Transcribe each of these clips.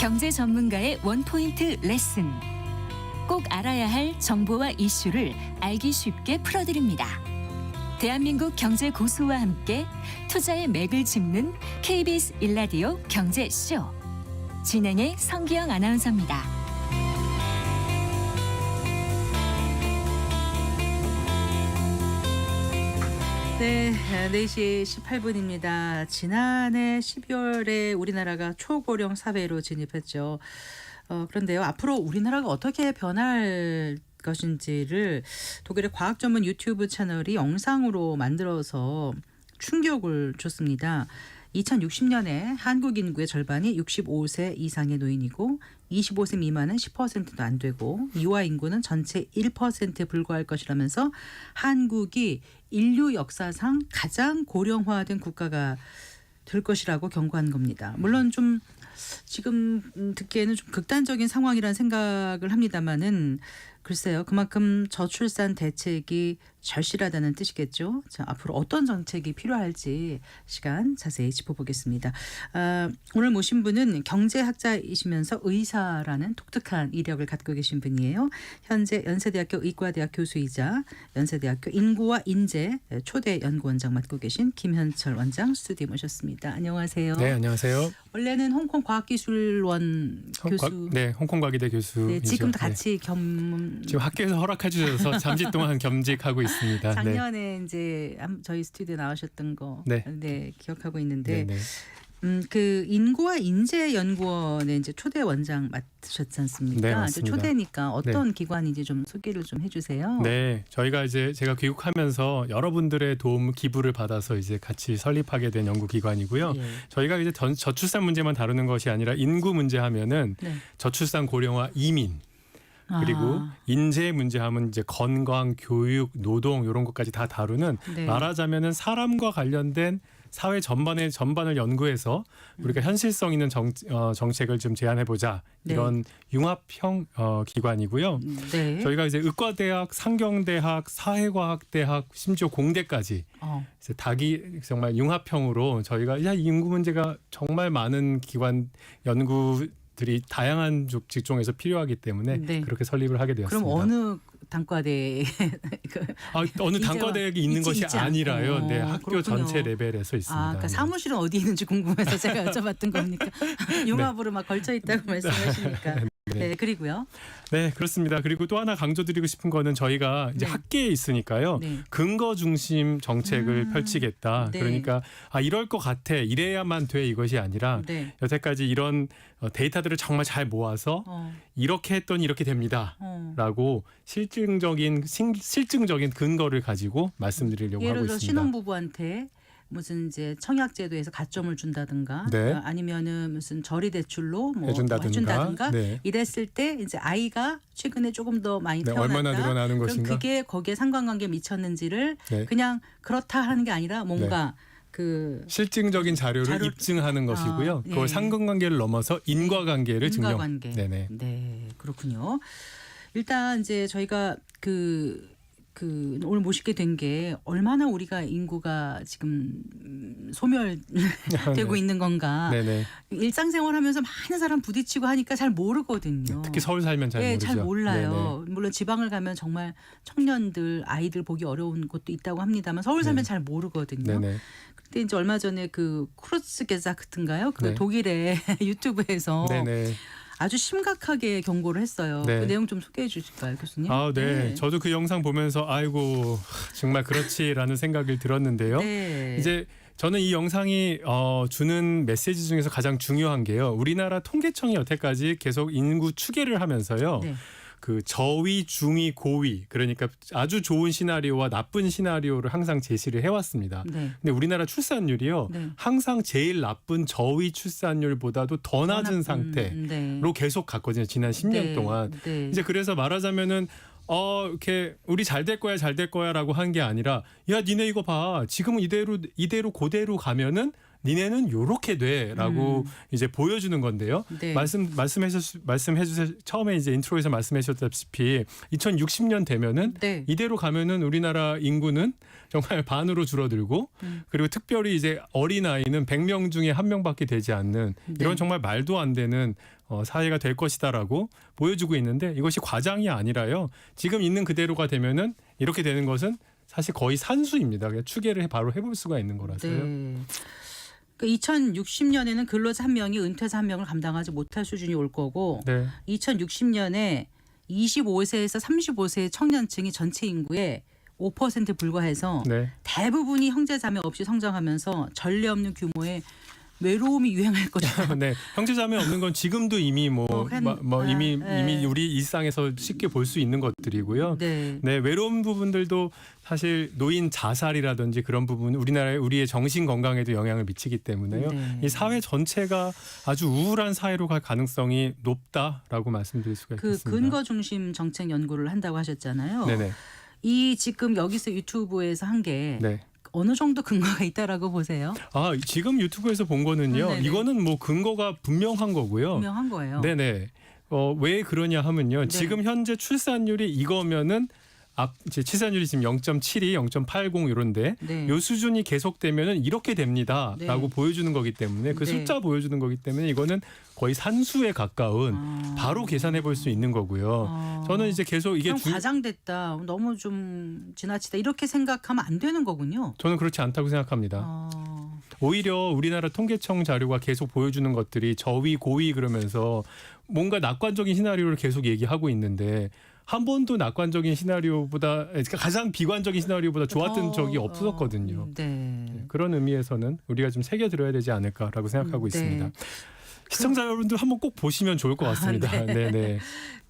경제 전문가의 원포인트 레슨. 꼭 알아야 할 정보와 이슈를 알기 쉽게 풀어드립니다. 대한민국 경제 고수와 함께 투자의 맥을 짚는 KBS 일라디오 경제쇼. 진행의 성기영 아나운서입니다. 네, 4시 18분입니다. 지난해 12월에 우리나라가 초고령 사회로 진입했죠. 그런데요, 앞으로 우리나라가 어떻게 변할 것인지를 독일의 과학 전문 유튜브 채널이 영상으로 만들어서 충격을 줬습니다. 2060년에 한국 인구의 절반이 65세 이상의 노인이고 25세 미만은 10%도 안 되고 유아 인구는 전체 1%에 불과할 것이라면서 한국이 인류 역사상 가장 고령화된 국가가 될 것이라고 경고한 겁니다. 물론 좀 지금 듣기에는 좀 극단적인 상황이라는 생각을 합니다만은 글쎄요, 그만큼 저출산 대책이 절실하다는 뜻이겠죠. 자, 앞으로 어떤 정책이 필요할지 시간 자세히 짚어보겠습니다. 오늘 모신 분은 경제학자이시면서 의사라는 독특한 이력을 갖고 계신 분이에요. 현재 연세대학교 의과대학 교수이자 연세대학교 인구와 인재 초대 연구원장 맡고 계신 김현철 원장 스튜디오에 모셨습니다. 안녕하세요. 네, 안녕하세요. 원래는 홍콩 과학기술원 교수. 네, 홍콩과기대 교수. 네, 지금도 같이 지금 학교에서 허락해 주셔서 잠시 동안 겸직하고 있습니다. 작년에 이제 저희 스튜디오 나오셨던 거, 네. 기억하고 있는데, 네. 그 인구와 인재 연구원의 이제 초대 원장 맡으셨지 않습니까? 네, 맞습니다. 초대니까 어떤 기관인지 좀 소개를 좀 해주세요. 네, 저희가 이제 제가 귀국하면서 여러분들의 도움 기부를 받아서 이제 같이 설립하게 된 연구기관이고요. 예. 저희가 이제 저출산 문제만 다루는 것이 아니라 인구 문제 하면은 저출산 고령화 이민. 그리고 인재 문제하면 이제 건강, 교육, 노동 이런 것까지 다 다루는 말하자면은 사람과 관련된 사회 전반을 연구해서 우리가 현실성 있는 정책을 좀 제안해 보자 이런 융합형 기관이고요. 저희가 이제 의과대학, 상경대학, 사회과학대학, 심지어 공대까지 이제 정말 융합형으로 저희가 이 인구 문제가 정말 많은 기관 연구들이 다양한 직종에서 필요하기 때문에 그렇게 설립을 하게 되었습니다. 그럼 어느 단과대 어느 단과대학이 있는 것이 아니라요. 네, 학교 그렇군요. 전체 레벨에서 있습니다. 그러니까 사무실은 어디 있는지 궁금해서 제가 여쭤봤던 겁니까? 융합으로 막 걸쳐 있다고 말씀하시니까. 네, 그리고요. 네, 그렇습니다. 그리고 또 하나 강조드리고 싶은 거는 저희가 이제 학계에 있으니까요. 근거 중심 정책을 펼치겠다. 그러니까 이럴 것 같아. 이래야만 돼 이것이 아니라 여태까지 이런 데이터들을 정말 잘 모아서 이렇게 했더니 이렇게 됩니다라고 실증적인 근거를 가지고 말씀드리려고 예를 하고 들어 있습니다. 신혼부부한테 무슨 이제 청약제도에서 가점을 준다든가 아니면은 무슨 저리 대출로 해준다든가 이랬을 때 이제 아이가 최근에 조금 더 많이 태어났다. 얼마나 늘어나는 그럼 것인가? 그게 거기에 상관관계 미쳤는지를 그냥 그렇다 하는 게 아니라 뭔가 그 실증적인 자료를 입증하는 것이고요. 그걸 상관관계를 넘어서 인과관계를 증명. 네, 그렇군요. 일단 이제 저희가 오늘 모시게 된 게 얼마나 우리가 인구가 지금 소멸되고 있는 건가. 일상생활하면서 많은 사람 부딪히고 하니까 잘 모르거든요. 특히 서울 살면 잘 모르죠. 잘 몰라요. 물론 지방을 가면 정말 청년들, 아이들 보기 어려운 곳도 있다고 합니다만 서울 살면 잘 모르거든요. 그때 이제 얼마 전에 그 쿠르츠게자크트인가요? 그 독일의 유튜브에서 아주 심각하게 경고를 했어요. 그 내용 좀 소개해 주실까요, 교수님? 저도 그 영상 보면서 아이고 정말 그렇지라는 생각을 들었는데요. 이제 저는 이 영상이 주는 메시지 중에서 가장 중요한 게요. 우리나라 통계청이 여태까지 계속 인구 추계를 하면서요. 그 저위, 중위, 고위 그러니까 아주 좋은 시나리오와 나쁜 시나리오를 항상 제시를 해왔습니다. 근데 우리나라 출산율이요. 항상 제일 나쁜 저위 출산율보다도 더 낮은 상태로 계속 갔거든요. 지난 10년 동안. 이제 그래서 말하자면은 이렇게 우리 잘 될 거야라고 한 게 아니라 야 니네 이거 봐 지금 이대로 그대로 가면은 니네는 요렇게 돼라고 이제 보여주는 건데요. 네. 말씀해 주셔 처음에 이제 인트로에서 말씀해 주셨다시피 2060년 되면은 네. 이대로 가면은 우리나라 인구는 정말 반으로 줄어들고 그리고 특별히 이제 어린 아이는 100명 중에 1명밖에 되지 않는 이런 네. 정말 말도 안 되는 사회가 될 것이다라고 보여주고 있는데 이것이 과장이 아니라요. 지금 있는 그대로가 되면은 이렇게 되는 것은 사실 거의 산수입니다. 그냥 추계를 바로 해볼 수가 있는 거라서요. 네. 그 2060년에는 근로자 1명이 은퇴자 1명을 감당하지 못할 수준이 올 거고 네. 2060년에 25세에서 35세의 청년층이 전체 인구의 5% 불과해서 네. 대부분이 형제자매 없이 성장하면서 전례 없는 규모의 외로움이 유행할 것이다. 네, 형제자매 없는 건 지금도 이미 이미 우리 일상에서 쉽게 볼 수 있는 것들이고요. 네. 네, 외로운 부분들도 사실 노인 자살이라든지 그런 부분 우리의 정신 건강에도 영향을 미치기 때문에요. 네. 이 사회 전체가 아주 우울한 사회로 갈 가능성이 높다라고 말씀드릴 수가 그 있겠습니다. 근거 중심 정책 연구를 한다고 하셨잖아요. 네네. 이 지금 여기서 유튜브에서 한 게 네. 어느 정도 근거가 있다라고 보세요? 아, 지금 유튜브에서 본 거는요. 네네. 이거는 뭐 근거가 분명한 거고요. 분명한 거예요. 네네. 왜 그러냐 하면요. 네. 지금 현재 출산율이 이거면은 이제 출산율이 지금 0.72, 0.80 이런데 네. 요 수준이 계속되면은 이렇게 됩니다라고 네. 보여주는 거기 때문에 그 네. 숫자 보여주는 거기 때문에 이거는 거의 산수에 가까운 바로 계산해 볼 수 있는 거고요. 저는 이제 계속 이게 그럼 과장됐다. 너무 좀 지나치다. 이렇게 생각하면 안 되는 거군요. 저는 그렇지 않다고 생각합니다. 오히려 우리나라 통계청 자료가 계속 보여주는 것들이 저위 고위 그러면서 뭔가 낙관적인 시나리오를 계속 얘기하고 있는데 한 번도 낙관적인 시나리오보다 그러니까 가장 비관적인 시나리오보다 좋았던 적이 없었거든요. 네. 그런 의미에서는 우리가 좀 새겨들어야 되지 않을까라고 생각하고 네. 있습니다. 시청자 여러분들 한번 꼭 보시면 좋을 것 같습니다. 네. 네.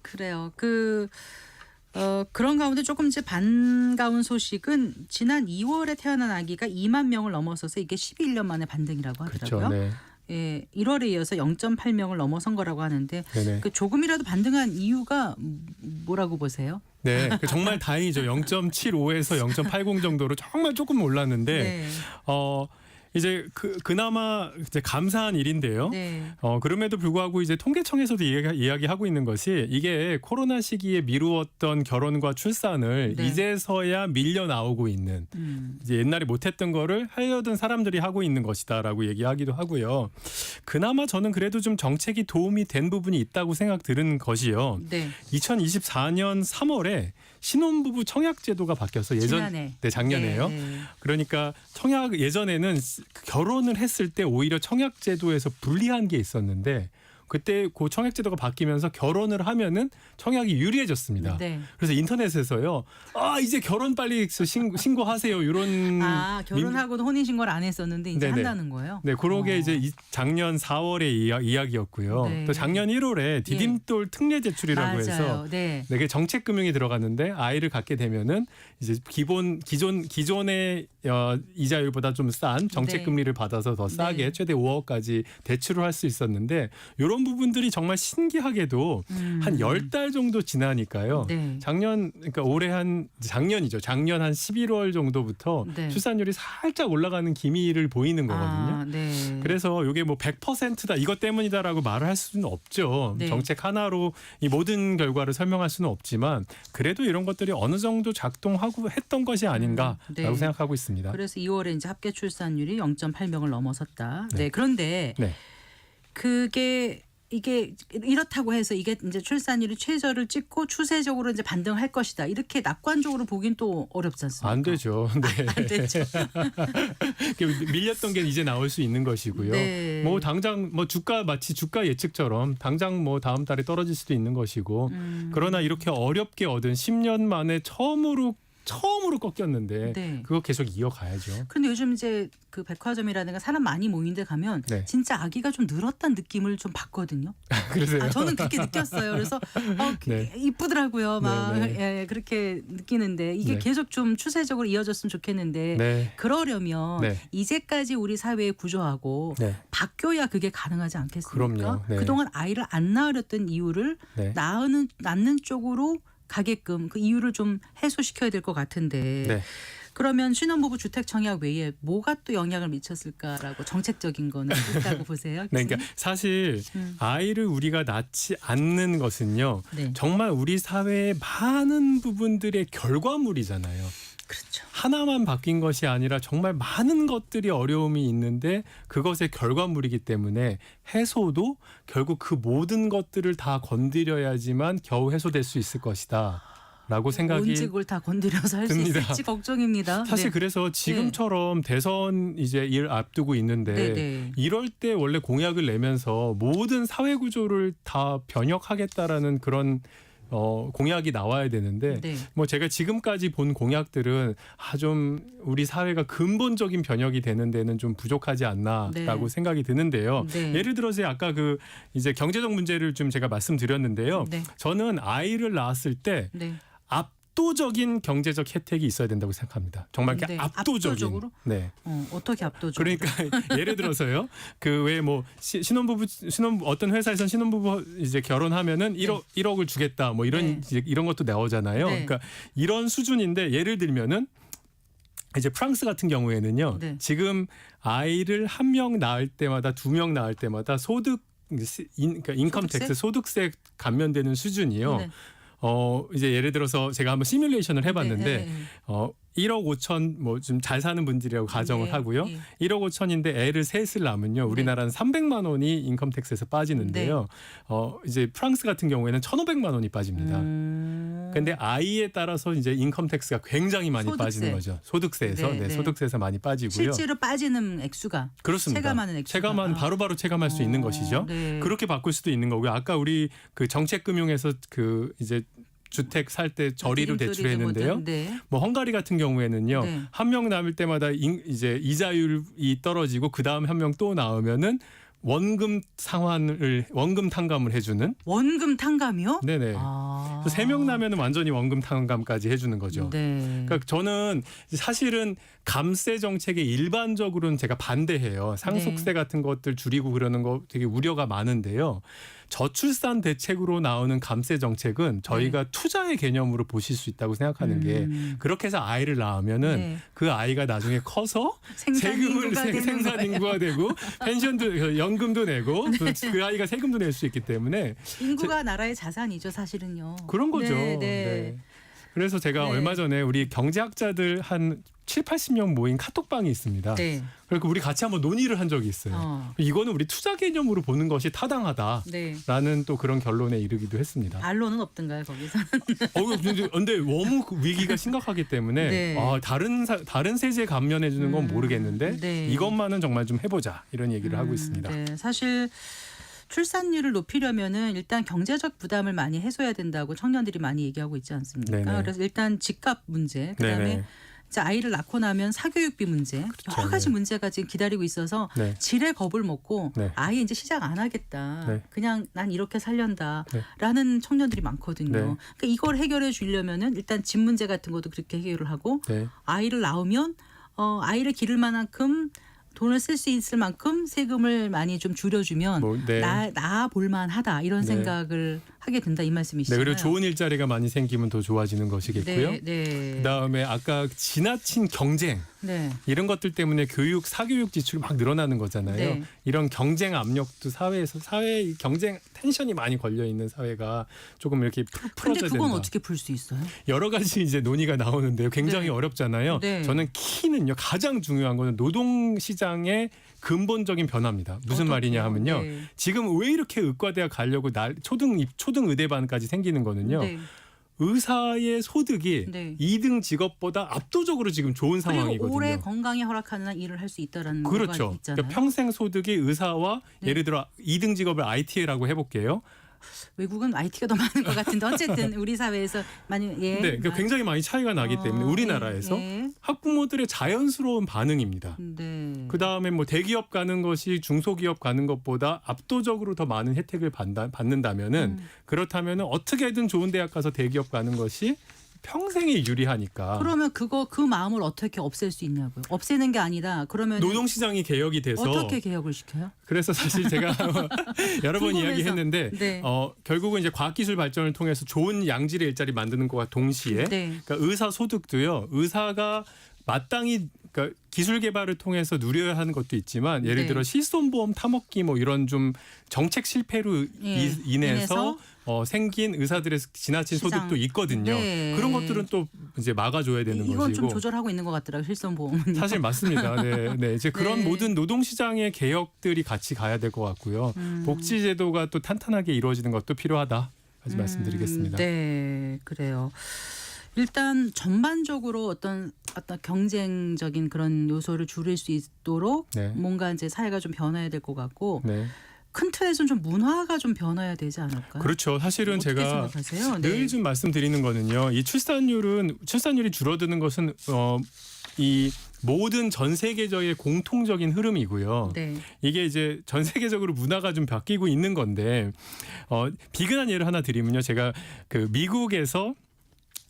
그래요. 그런 가운데 조금 이제 반가운 소식은 지난 2월에 태어난 아기가 2만 명을 넘어서서 이게 11년 만에 반등이라고 하더라고요. 그렇죠. 네. 예, 1월에 이어서 0.8명을 넘어선 거라고 하는데 네네. 그 조금이라도 반등한 이유가 뭐라고 보세요? 네, 정말 다행이죠. 0.75에서 0.80 정도로 정말 조금 올랐는데 네. 이제 그나마 이제 감사한 일인데요. 네. 그럼에도 불구하고 이제 통계청에서도 이야기하고 있는 것이 이게 코로나 시기에 미루었던 결혼과 출산을 네. 이제서야 밀려 나오고 있는 이제 옛날에 못했던 거를 하려던 사람들이 하고 있는 것이다라고 얘기하기도 하고요. 그나마 저는 그래도 좀 정책이 도움이 된 부분이 있다고 생각 들은 것이요. 네. 2024년 3월에 신혼부부 청약제도가 바뀌어서 작년에요. 네. 그러니까 예전에는 결혼을 했을 때 오히려 청약제도에서 불리한 게 있었는데 그때 그 청약제도가 바뀌면서 결혼을 하면은 청약이 유리해졌습니다. 네. 그래서 인터넷에서요. 이제 결혼 빨리 신고하세요. 이런 결혼하고도 혼인 신고를 안 했었는데 이제 네네. 한다는 거예요. 네, 그러게 이제 작년 4월의 이야기였고요. 네. 또 작년 1월에 디딤돌 특례 제출이라고 해서 네. 그게 정책 금융이 들어갔는데 아이를 갖게 되면은 이제 기존의 이자율보다 좀 싼 정책 네. 금리를 받아서 더 싸게 네. 최대 5억까지 대출을 할 수 있었는데 이런 부분들이 정말 신기하게도 한 10달 정도 지나니까요. 네. 그러니까 작년이죠. 작년 한 11월 정도부터 네. 출산율이 살짝 올라가는 기미를 보이는 거거든요. 네. 그래서 이게 뭐 100%다 이것 때문이다라고 말을 할 수는 없죠. 네. 정책 하나로 이 모든 결과를 설명할 수는 없지만 그래도 이런 것들이 어느 정도 작동하고 했던 것이 아닌가라고 네. 생각하고 있습니다. 그래서 2월에 이제 합계 출산율이 0.8명을 넘어섰다. 네. 네. 그런데 네. 이게 이렇다고 해서 이게 이제 출산율이 최저를 찍고 추세적으로 이제 반등할 것이다. 이렇게 낙관적으로 보긴 또 어렵지 않습니까? 안 되죠. 네. 안 되죠. 밀렸던 게 이제 나올 수 있는 것이고요. 네. 뭐 당장 마치 주가 예측처럼 당장 뭐 다음 달에 떨어질 수도 있는 것이고 그러나 이렇게 어렵게 얻은 10년 만에 처음으로 꺾였는데 네. 그거 계속 이어가야죠. 그런데 요즘 이제 그 백화점이라든가 사람 많이 모인 데 가면 네. 진짜 아기가 좀 늘었다는 느낌을 좀 받거든요. 그러세요? 저는 그렇게 느꼈어요. 그래서 네. 이쁘더라고요. 막 네, 예, 그렇게 느끼는데 이게 네. 계속 좀 추세적으로 이어졌으면 좋겠는데 네. 그러려면 네. 이제까지 우리 사회의 구조하고 네. 바뀌어야 그게 가능하지 않겠습니까? 그럼요. 네. 그동안 아이를 안 낳으렸던 이유를 네. 낳는 쪽으로 가게끔 그 이유를 좀 해소시켜야 될 것 같은데 네. 그러면 신혼부부 주택 청약 외에 뭐가 또 영향을 미쳤을까라고 정책적인 거는 있다고 보세요? 네, 그러니까 사실 아이를 우리가 낳지 않는 것은요. 네. 정말 우리 사회의 많은 부분들의 결과물이잖아요. 그렇죠. 하나만 바뀐 것이 아니라 정말 많은 것들이 어려움이 있는데 그것의 결과물이기 때문에 해소도 결국 그 모든 것들을 다 건드려야지만 겨우 해소될 수 있을 것이다. 라고 생각이 언제 그걸 다 건드려서 할 수 듭니다. 있을지 걱정입니다. 사실 네. 그래서 지금처럼 대선 이제 일 앞두고 있는데 네, 네. 이럴 때 원래 공약을 내면서 모든 사회 구조를 다 변혁하겠다라는 그런 공약이 나와야 되는데 네. 뭐 제가 지금까지 본 공약들은 좀 우리 사회가 근본적인 변혁이 되는 데는 좀 부족하지 않나라고 네. 생각이 드는데요. 네. 예를 들어서 아까 그 이제 경제적 문제를 좀 제가 말씀드렸는데요. 네. 저는 아이를 낳았을 때 네. 압도적인 경제적 혜택이 있어야 된다고 생각합니다. 정말 이렇게 네. 압도적인. 압도적으로? 네. 어떻게 압도적으로? 그러니까 예를 들어서요. 그 왜 뭐 신혼부부 어떤 회사에서 신혼부부 이제 결혼하면은 1억을 주겠다. 뭐 이런 네. 이제 이런 것도 나오잖아요. 네. 그러니까 이런 수준인데 예를 들면은 이제 프랑스 같은 경우에는요. 네. 지금 아이를 한 명 낳을 때마다 2명 낳을 때마다 그러니까 인컴 텍스 소득세 감면되는 수준이요. 네. 이제 예를 들어서 제가 한번 시뮬레이션을 해봤는데 네, 네, 네. 1억 5천 뭐 좀 잘 사는 분들이라고 가정을 네, 하고요. 네. 1억 5천인데 애를 셋을 낳으면요. 우리나라는 300만 원이 인컴 텍스에서 빠지는데요. 이제 프랑스 같은 경우에는 1,500만 원이 빠집니다. 근데 아이에 따라서 이제 인컴 텍스가 굉장히 많이 소득세. 빠지는 거죠. 소득세에서 네, 네. 소득세에서 많이 빠지고요. 실제로 빠지는 액수가 그렇습니다. 체감하는 액수가 바로바로 체감할 수 있는 것이죠. 네. 그렇게 바꿀 수도 있는 거고요. 아까 우리 그 정책금융에서 그 이제 주택 살 때 저리로 대출했는데요. 네. 뭐 헝가리 같은 경우에는요. 네. 한 명 남을 때마다 이제 이자율이 떨어지고 그 다음 한 명 또 나오면은 원금 탕감을 해주는. 원금 탕감이요? 네네. 아. 3명 나면은 완전히 원금 탕감까지 해주는 거죠. 네. 그러니까 저는 사실은 감세 정책에 일반적으로는 제가 반대해요. 상속세 네. 같은 것들 줄이고 그러는 거 되게 우려가 많은데요. 저출산 대책으로 나오는 감세 정책은 저희가 투자의 개념으로 보실 수 있다고 생각하는 게 그렇게 해서 아이를 낳으면은 네. 그 아이가 나중에 커서 세금을 생산 인구가 되고 펜션도 연금도 내고 그 아이가 세금도 낼 수 있기 때문에 인구가 나라의 자산이죠, 사실은요. 그런 거죠. 네, 네. 네. 그래서 제가 네. 얼마 전에 우리 경제학자들 한 7, 80명 모인 카톡방이 있습니다. 네. 그리고 우리 같이 한번 논의를 한 적이 있어요. 이거는 우리 투자 개념으로 보는 것이 타당하다라는 네. 또 그런 결론에 이르기도 했습니다. 반론은 없던가요, 거기서는? 근데 너무 위기가 심각하기 때문에 네. 다른 세제 감면해 주는 건 모르겠는데 네. 이것만은 정말 좀 해보자 이런 얘기를 하고 있습니다. 네. 사실 출산율을 높이려면은 일단 경제적 부담을 많이 해소해야 된다고 청년들이 많이 얘기하고 있지 않습니까? 네네. 그래서 일단 집값 문제, 그다음에 네네. 자, 아이를 낳고 나면 사교육비 문제, 여러 가지 네. 문제가 지금 기다리고 있어서 네. 질에 겁을 먹고 네. 아예 이제 시작 안 하겠다. 네. 그냥 난 이렇게 살련다라는 네. 청년들이 많거든요. 네. 그러니까 이걸 해결해 주려면은 일단 집 문제 같은 것도 그렇게 해결을 하고 네. 아이를 낳으면 아이를 기를 만큼 돈을 쓸 수 있을 만큼 세금을 많이 좀 줄여주면 네. 나아 볼만하다 이런 네. 생각을 하게 된다 이 네, 말씀이시잖아요. 그리고 좋은 일자리가 많이 생기면 더 좋아지는 것이겠고요. 네, 네. 그다음에 아까 지나친 경쟁 네. 이런 것들 때문에 사교육 지출이 막 늘어나는 거잖아요. 네. 이런 경쟁 압력도 사회 경쟁 텐션이 많이 걸려 있는 사회가 조금 이렇게 근데 풀어져야 그건 된다. 어떻게 풀 수 있어요? 여러 가지 이제 논의가 나오는데요. 굉장히 네. 어렵잖아요. 네. 저는 키는요. 가장 중요한 거는 노동 시장의 근본적인 변화입니다. 무슨 어떻게요? 말이냐 하면요. 네. 지금 왜 이렇게 의과대학 가려고 초등 의대반까지 생기는 거는요. 네. 의사의 소득이 네. 2등 직업보다 압도적으로 지금 좋은 그리고 상황이거든요. 오래 건강이 허락하는 한 일을 할 수 있다라는 거가 그렇죠. 있잖아요. 그러니까 평생 소득이 의사와 네. 예를 들어 2등 직업을 IT라고 해볼게요. 외국은 IT가 더 많은 것 같은데 어쨌든 우리 사회에서 많이 네, 그러니까 굉장히 많이 차이가 나기 때문에 우리나라에서 네. 학부모들의 자연스러운 반응입니다. 네. 그 다음에 뭐 대기업 가는 것이 중소기업 가는 것보다 압도적으로 더 많은 혜택을 받는다면은 그렇다면은 어떻게든 좋은 대학 가서 대기업 가는 것이 평생이 유리하니까. 그러면 그 마음을 어떻게 없앨 수 있냐고요. 없애는 게 아니라 그러면 노동시장이 개혁이 돼서 어떻게 개혁을 시켜요? 그래서 사실 제가 여러 번 궁금해서. 이야기했는데 네. 결국은 이제 과학기술 발전을 통해서 좋은 양질의 일자리 만드는 것과 동시에 네. 그러니까 의사 소득도요. 의사가 마땅히 그러니까 기술 개발을 통해서 누려야 하는 것도 있지만 예를 네. 들어 실손보험 타먹기 뭐 이런 좀 정책 실패로 인해서 생긴 의사들의 지나친 시장. 소득도 있거든요. 네. 그런 것들은 또 이제 막아줘야 되는 이건 것이고. 좀 조절하고 있는 것 같더라고요. 실손보험은. 사실 맞습니다. 네, 네. 이제 그런 네. 모든 노동시장의 개혁들이 같이 가야 될 것 같고요. 복지제도가 또 탄탄하게 이루어지는 것도 필요하다까지 말씀드리겠습니다. 네, 그래요. 일단 전반적으로 어떤 경쟁적인 그런 요소를 줄일 수 있도록 네. 뭔가 이제 사회가 좀 변화해야 될 것 같고 네. 큰 틀에서는 좀 문화가 좀 변화해야 되지 않을까요? 그렇죠. 사실은 어떻게 제가 생각하세요? 늘 좀 말씀드리는 거는요. 이 출산율이 줄어드는 것은 이 모든 전 세계적인 공통적인 흐름이고요. 네. 이게 이제 전 세계적으로 문화가 좀 바뀌고 있는 건데 비근한 예를 하나 드리면요. 제가 그 미국에서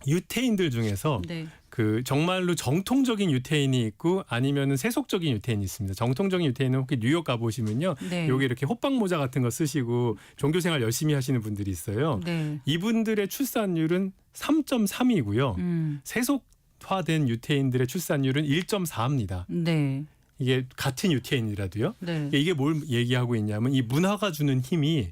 유태인들 중에서 네. 그 정말로 정통적인 유태인이 있고 아니면은 세속적인 유태인이 있습니다. 정통적인 유태인은 혹시 뉴욕 가보시면요. 네. 여기 이렇게 호빵 모자 같은 거 쓰시고 종교생활 열심히 하시는 분들이 있어요. 네. 이분들의 출산율은 3.3이고요. 세속화된 유태인들의 출산율은 1.4입니다. 네. 이게 같은 유태인이라도요. 네. 이게 뭘 얘기하고 있냐면 이 문화가 주는 힘이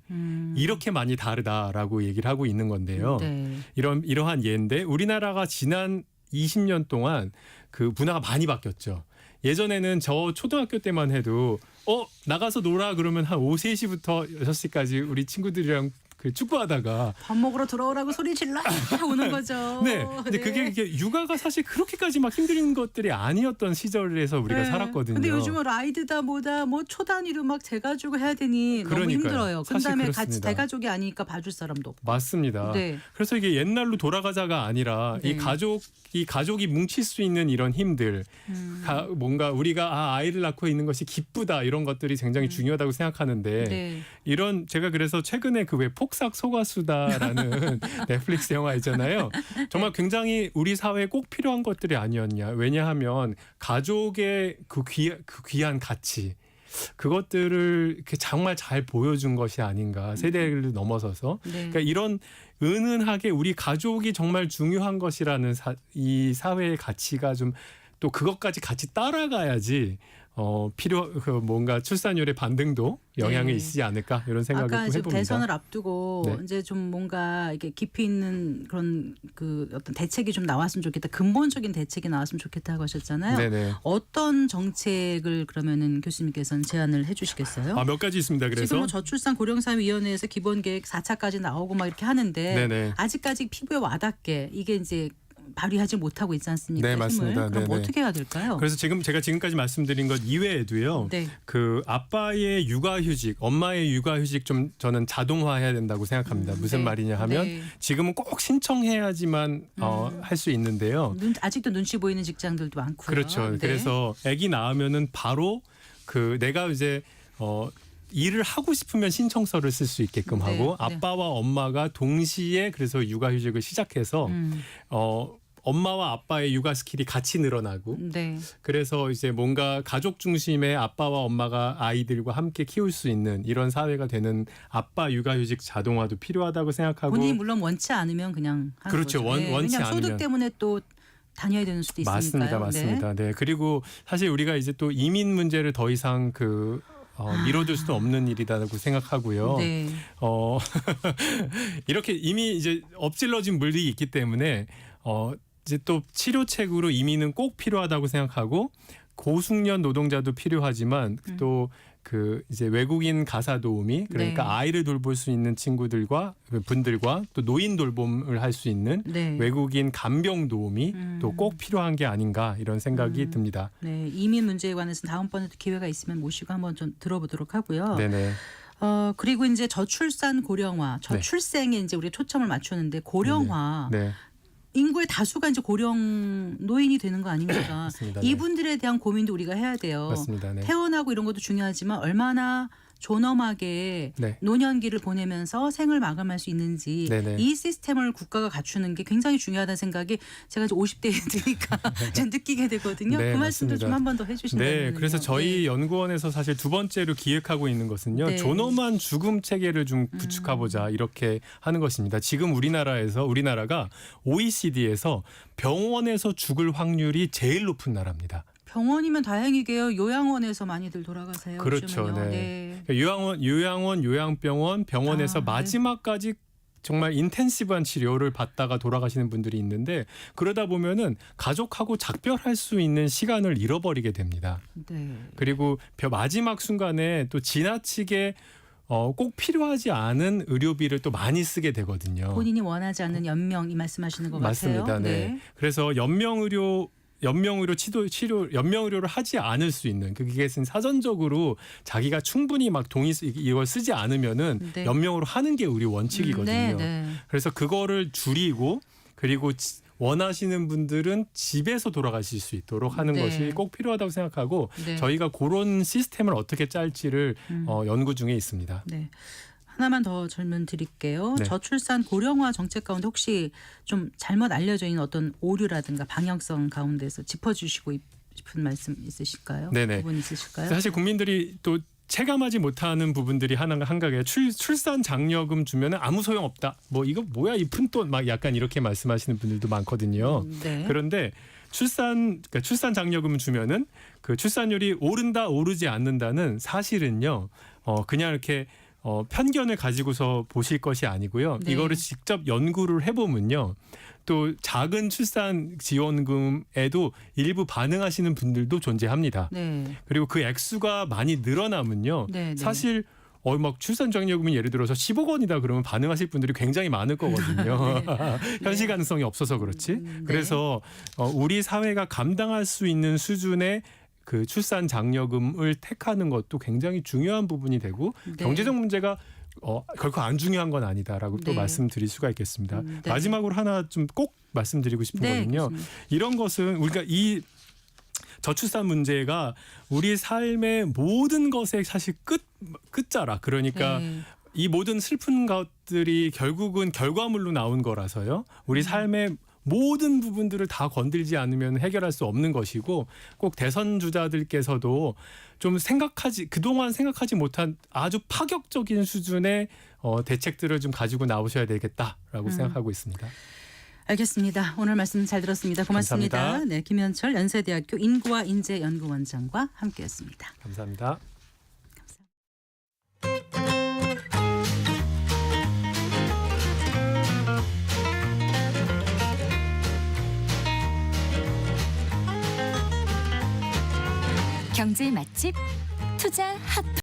이렇게 많이 다르다라고 얘기를 하고 있는 건데요. 네. 이러한 예인데 우리나라가 지난 20년 동안 그 문화가 많이 바뀌었죠. 예전에는 저 초등학교 때만 해도 나가서 놀아 그러면 한 오후 3시부터 6시까지 우리 친구들이랑 그 축구하다가 밥 먹으러 들어오라고 소리 질러 오는 거죠. 네. 근데 그게 육아가 사실 그렇게까지 막 힘든 것들이 아니었던 시절에서 우리가 네. 살았거든요. 근데 요즘은 라이드다 뭐다 뭐 초단위로 막 재가지고 해야 되니 너무 그러니까요. 힘들어요. 사실 그다음에 같이 그렇습니다. 대가족이 아니니까 봐줄 사람도 없고. 맞습니다. 네. 그래서 이게 옛날로 돌아가자가 아니라 네. 이 가족이 뭉칠 수 있는 이런 힘들, 뭔가 우리가 아이를 낳고 있는 것이 기쁘다 이런 것들이 굉장히 중요하다고 생각하는데 네. 이런 제가 그래서 최근에 그 왜 폭삭 속았수다라는 넷플릭스 영화 있잖아요. 정말 굉장히 우리 사회에 꼭 필요한 것들이 아니었냐. 왜냐하면 가족의 그 귀한 가치. 그것들을 이렇게 정말 잘 보여준 것이 아닌가 세대를 넘어서서 네. 그러니까 이런 은은하게 우리 가족이 정말 중요한 것이라는 이 사회의 가치가 좀 또 그것까지 같이 따라가야지 뭔가 출산율의 반등도 영향이 네. 있지 않을까 이런 생각을 아까 또 지금 해봅니다. 대선을 앞두고 네. 이제 좀 뭔가 이게 깊이 있는 그런 그 어떤 대책이 좀 나왔으면 좋겠다. 근본적인 대책이 나왔으면 좋겠다고 하셨잖아요. 네네. 어떤 정책을 그러면은 교수님께서는 제안을 해주시겠어요? 몇 가지 있습니다. 그래서 지금 뭐 저출산고령사회위원회에서 기본계획 4차까지 나오고 막 이렇게 하는데 네네. 아직까지 피부에 와닿게 이게 이제 발휘하지 못하고 있지 않습니까? 네, 힘을. 맞습니다. 그럼 네네. 어떻게 해야 될까요? 그래서 제가 지금까지 말씀드린 것 이외에도요. 네. 그 아빠의 육아휴직, 엄마의 육아휴직 좀 저는 자동화해야 된다고 생각합니다. 무슨 네. 말이냐 하면 네. 지금은 꼭 신청해야지만 할 수 있는데요. 아직도 눈치 보이는 직장들도 많고요. 그렇죠. 네. 그래서 아기 낳으면은 바로 그 내가 이제 일을 하고 싶으면 신청서를 쓸 수 있게끔 네, 하고 네. 아빠와 엄마가 동시에 그래서 육아휴직을 시작해서 엄마와 아빠의 육아 스킬이 같이 늘어나고 네. 그래서 이제 뭔가 가족 중심의 아빠와 엄마가 아이들과 함께 키울 수 있는 이런 사회가 되는 아빠 육아휴직 자동화도 필요하다고 생각하고 본인이 물론 원치 않으면 그냥 하는 그렇죠. 거죠. 네, 원치 왜냐하면 소득 않으면. 때문에 또 다녀야 되는 수도 있으니까요. 맞습니다. 네. 그리고 사실 우리가 이제 또 이민 문제를 더 이상 미뤄둘 수도 없는 일이라고 생각하고요. 네. 이렇게 이미 이제 엎질러진 물이 있기 때문에 이제 또 치료책으로 이민은 꼭 필요하다고 생각하고 고숙련 노동자도 필요하지만 또 그 이제 외국인 가사 도우미 그러니까 네. 아이를 돌볼 수 있는 분들과 또 노인 돌봄을 할 수 있는 네. 외국인 간병 도우미 또 꼭 필요한 게 아닌가 이런 생각이 듭니다. 네, 이민 문제에 관해서는 다음번에도 기회가 있으면 모시고 한번 좀 들어보도록 하고요. 네네. 그리고 이제 저출산 고령화, 저출생에 이제 우리 초점을 맞추는데 고령화 네. 인구의 다수가 이제 고령 노인이 되는 거 아닙니까? 맞습니다. 네. 이분들에 대한 고민도 우리가 해야 돼요. 맞습니다. 네. 태어나고 이런 것도 중요하지만 얼마나 존엄하게 네. 노년기를 보내면서 생을 마감할 수 있는지 네네. 이 시스템을 국가가 갖추는 게 굉장히 중요하다는 생각이 제가 이제 50대에 되니까 좀 느끼게 되거든요. 네, 그 말씀도 맞습니다. 좀 한 번 더 해주신다면. 네, 그래서 저희 연구원에서 사실 두 번째로 기획하고 있는 것은요. 네. 존엄한 죽음 체계를 좀 구축해보자 이렇게 하는 것입니다. 지금 우리나라가 OECD에서 병원에서 죽을 확률이 제일 높은 나라입니다. 병원이면 다행이게요. 요양원에서 많이들 돌아가세요. 그렇죠. 요즘은요. 네. 요양원, 요양병원, 병원에서 네. 마지막까지 정말 인텐시브한 치료를 받다가 돌아가시는 분들이 있는데 그러다 보면은 가족하고 작별할 수 있는 시간을 잃어버리게 됩니다. 네. 그리고 마지막 순간에 또 지나치게 꼭 필요하지 않은 의료비를 또 많이 쓰게 되거든요. 본인이 원하지 않는 연명 이 말씀하시는 것 맞습니다. 같아요. 네. 그래서 연명의료를 하지 않을 수 있는 그게 사전적으로 자기가 충분히 막 이걸 쓰지 않으면은 네. 연명으로 하는 게 우리 원칙이거든요. 네, 네. 그래서 그거를 줄이고 그리고 원하시는 분들은 집에서 돌아가실 수 있도록 하는 네. 것이 꼭 필요하다고 생각하고 네. 저희가 그런 시스템을 어떻게 짤지를 연구 중에 있습니다. 네. 하나만 더 질문 드릴게요. 네. 저출산 고령화 정책 가운데 혹시 좀 잘못 알려져 있는 어떤 오류라든가 방향성 가운데서 짚어주시고 싶은 말씀 있으실까요? 네네. 부분 있으실까요? 사실 국민들이 또 체감하지 못하는 부분들이 한가게 출산 장려금 주면은 아무 소용 없다. 뭐 이거 뭐야 이 푼돈 막 약간 이렇게 말씀하시는 분들도 많거든요. 네. 그런데 출산 장려금 주면은 그 출산율이 오른다 오르지 않는다는 사실은요. 그냥 이렇게 편견을 가지고서 보실 것이 아니고요. 네. 이거를 직접 연구를 해보면요. 또 작은 출산 지원금에도 일부 반응하시는 분들도 존재합니다. 네. 그리고 그 액수가 많이 늘어나면요. 네, 네. 사실 막 출산 장려금이 예를 들어서 10억 원이다 그러면 반응하실 분들이 굉장히 많을 거거든요. 현실 가능성이 없어서 그렇지. 네. 그래서 우리 사회가 감당할 수 있는 수준의 그 출산 장려금을 택하는 것도 굉장히 중요한 부분이 되고 네. 경제적 문제가 결코 안 중요한 건 아니다라고 또 네. 말씀드릴 수가 있겠습니다. 네. 마지막으로 하나 좀 꼭 말씀드리고 싶은 네, 거는요. 그렇습니다. 이런 것은 우리가 이 저출산 문제가 우리 삶의 모든 것의 사실 끝자락 그러니까 네. 이 모든 슬픈 것들이 결국은 결과물로 나온 거라서요. 우리 삶의 모든 부분들을 다 건들지 않으면 해결할 수 없는 것이고 꼭 대선 주자들께서도 좀 그동안 생각하지 못한 아주 파격적인 수준의 대책들을 좀 가지고 나오셔야 되겠다라고 생각하고 있습니다. 알겠습니다. 오늘 말씀 잘 들었습니다. 고맙습니다. 감사합니다. 네, 김현철 연세대학교 인구와 인재연구원장과 함께했습니다. 감사합니다. 경제 맛집 투자 핫